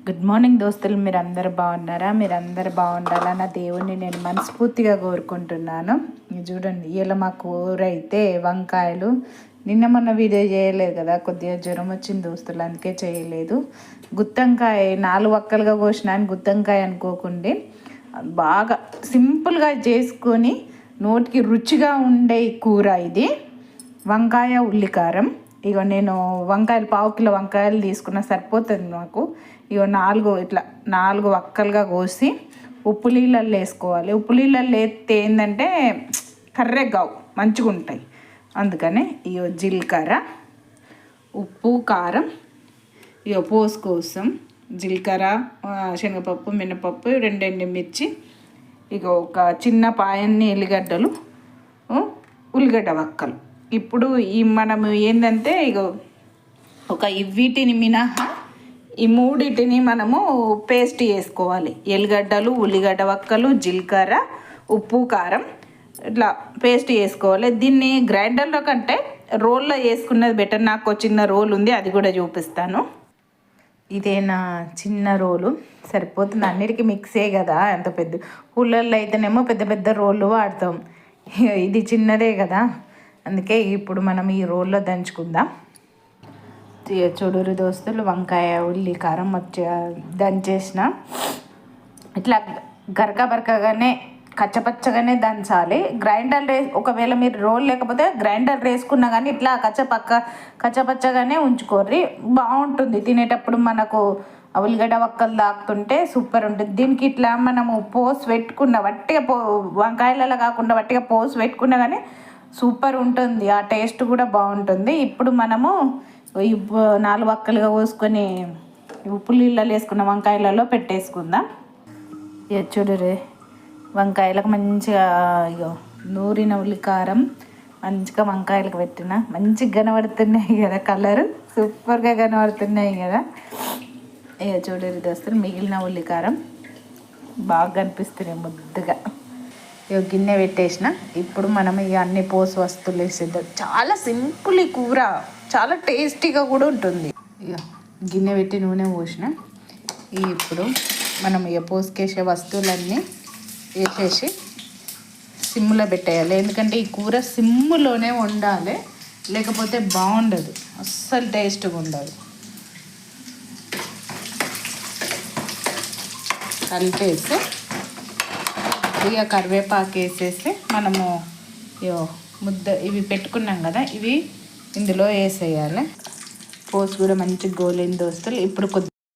Good morning దోస్తులు, మీరందరూ బాగున్నారా? మీరందరూ బాగుండాలా నా దేవుణ్ణి నేను మనస్ఫూర్తిగా కోరుకుంటున్నాను. చూడండి, ఇలా మా కూర అయితే వంకాయలు. నిన్న మొన్న వీడియో చేయలేదు కదా, కొద్దిగా జ్వరం వచ్చింది దోస్తులు, అందుకే చేయలేదు. గుత్తంకాయ 4 వక్కలుగా కోసినాను, గుత్తంకాయ అనుకోకండి. బాగా సింపుల్గా చేసుకొని నోటికి రుచిగా ఉండే కూర ఇది, వంకాయ ఉల్లికారం. ఇక నేను వంకాయలు 1/4 కిలో వంకాయలు తీసుకున్న సరిపోతుంది నాకు. ఇక 4 వక్కలుగా కోసి ఉప్పు నీళ్ళల్లో వేసుకోవాలి. ఉప్పు నీళ్ళల్లో వేస్తే ఏంటంటే కర్రెగావు, మంచిగా ఉంటాయి. అందుకని ఇక జీలకర్ర, ఉప్పు, కారం, ఇక పోసు కోసం జీలకర్ర, శనగపప్పు, మినపప్పు, 2 ఎండుమిర్చి, ఇక ఒక చిన్న పాయన్ని ఎల్లిగడ్డలు, ఉల్లిగడ్డ వక్కలు. ఇప్పుడు మనము ఏంటంటే ఇక వీటిని మినహా ఈ 3 మనము పేస్ట్ చేసుకోవాలి. ఎల్లిగడ్డలు, ఉల్లిగడ్డ వక్కలు, జీలకర్ర, ఉప్పు, కారం ఇట్లా పేస్ట్ చేసుకోవాలి. దీన్ని గ్రైండర్లో కంటే రోల్లో వేసుకున్నది బెటర్. నాకు చిన్న రోల్ ఉంది, అది కూడా చూపిస్తాను. ఇదే నా చిన్న రోలు, సరిపోతుంది. అన్నిటికీ మిక్సే కదా, ఎంత పెద్ద ఊళ్ళల్లో అయితేనేమో పెద్ద పెద్ద రోళ్ళు వాడతాం. ఇది చిన్నదే కదా, అందుకే ఇప్పుడు మనం ఈ రోల్లో దంచుకుందాం. చూడురు దోస్తులు, వంకాయ ఉల్లి కారం దంచేసిన. ఇట్లా బరకగానే కచ్చపచ్చగానే దంచాలి. గ్రైండర్ ఒకవేళ మీరు రోల్ లేకపోతే గ్రైండర్ వేసుకున్నా కానీ ఇట్లా కచ్చపచ్చగానే ఉంచుకోర్రి, బాగుంటుంది తినేటప్పుడు. మనకు ఉల్లిగడ్డ వక్కలు తాకుతుంటే సూపర్ ఉంటుంది. దీనికి ఇట్లా మనము పోసి పెట్టుకున్న వట్టిగా వంకాయలలో కాకుండా వట్టిగా పోసి పెట్టుకున్నా కానీ సూపర్ ఉంటుంది. ఆ టేస్ట్ కూడా బాగుంటుంది. ఇప్పుడు మనము 4 వక్కలుగా పోసుకొని ఉప్పు నీళ్ళలో వేసుకున్న వంకాయలలో పెట్టేసుకుందాం. ఇక చూడరే, వంకాయలకు మంచిగా ఇక నూరిన ఉల్లికారం మంచిగా వంకాయలకు పెట్టిన, మంచిగా కనబడుతున్నాయి కదా, కలరు సూపర్గా కనబడుతున్నాయి కదా. ఇక చూడరు దోస్తులు, మిగిలిన ఉల్లికారం బాగా కనిపిస్తున్నాయి ముద్దుగా. ఇక గిన్నె పెట్టేసిన. ఇప్పుడు మనం ఇక అన్ని పోసు వస్తువులు వేసేద్దాం. చాలా సింపుల్ ఈ కూర, చాలా టేస్టీగా కూడా ఉంటుంది. ఇక గిన్నె పెట్టి నూనె పోసిన. ఇప్పుడు మనం ఇక పోసుకేసే వస్తువులన్నీ వేసేసి సిమ్లో పెట్టేయాలి. ఎందుకంటే ఈ కూర సిమ్లోనే వండాలి, లేకపోతే బాగుండదు, అస్సలు టేస్ట్గా ఉండదు. కలిపేసి ఇక కరివేపాకు వేసేసి మనము ఇవి పెట్టుకున్నాం కదా, ఇవి ఇందులో వేసేయాలి. పోసు కూడా మంచిగా గోలిన దోస్తులు. ఇప్పుడు